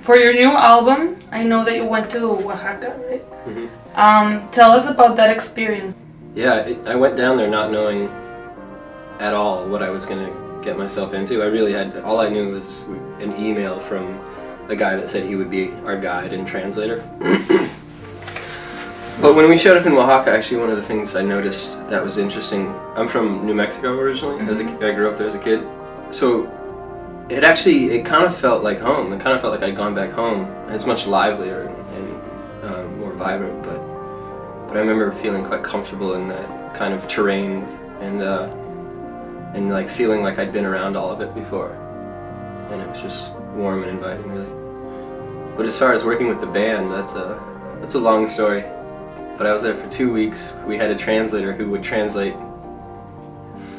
For your new album, I know that you went to Oaxaca, right? Mm-hmm. Tell us about that experience. Yeah, I went down there not knowing at all what I was going to get myself into. I really had, all I knew was an email from a guy that said he would be our guide and translator. But when we showed up in Oaxaca, actually one of the things I noticed that was interesting, I'm from New Mexico originally, I grew up there as a kid, so it kind of felt like home. It kind of felt like I'd gone back home. It's much livelier and more vibrant, but I remember feeling quite comfortable in that kind of terrain and like feeling like I'd been around all of it before, and it was just warm and inviting, really. But as far as working with the band, that's a long story. But I was there for 2 weeks. We had a translator who would translate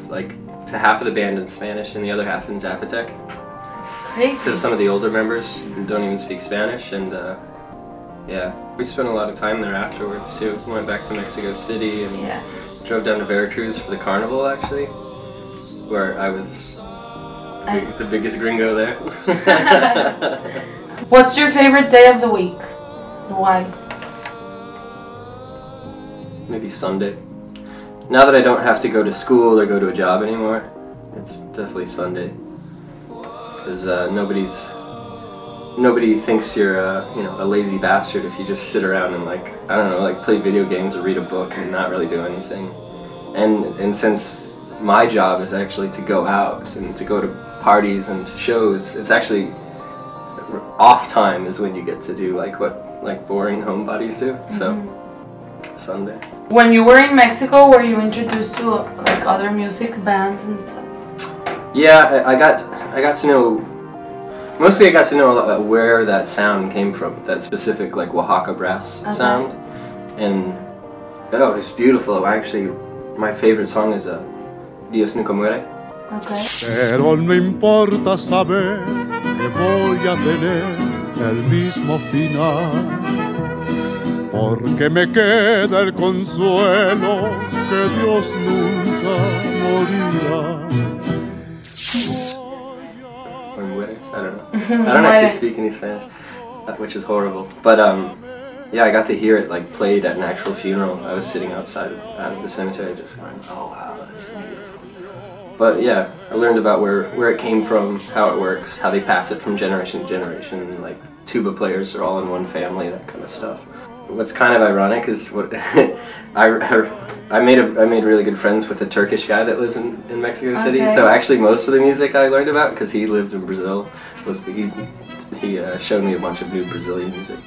like to half of the band in Spanish and the other half in Zapotec. Crazy. Because some of the older members don't even speak Spanish, and yeah, we spent a lot of time there afterwards too. We went back to Mexico City and drove down to Veracruz for the carnival, actually, where I was the biggest gringo there. What's your favorite day of the week? Why? Maybe Sunday. Now that I don't have to go to school or go to a job anymore, it's definitely Sunday. Because nobody thinks you're a lazy bastard if you just sit around and like, I don't know, like play video games or read a book and not really do anything. And since my job is actually to go out and to go to parties and to shows, it's actually off time is when you get to do like what like boring homebodies do. So Sunday. When you were in Mexico, were you introduced to like other music bands and stuff? Yeah, I got to know, mostly I got to know where that sound came from, that specific like Oaxaca brass sound, and oh, it's beautiful. Actually, my favorite song is Dios nunca muere. Okay. Pero no importa saber que voy a tener el mismo final, porque me queda el consuelo que Dios nunca morirá. I don't know. I don't actually speak any Spanish, which is horrible. But yeah, I got to hear it like played at an actual funeral. I was sitting out of the cemetery, just going, "Oh wow, that's so beautiful." But yeah, I learned about where it came from, how it works, how they pass it from generation to generation. Like tuba players are all in one family, that kind of stuff. What's kind of ironic is what I made really good friends with a Turkish guy that lives in Mexico City. Okay. So actually most of the music I learned about, because he lived in Brazil, was he showed me a bunch of new Brazilian music.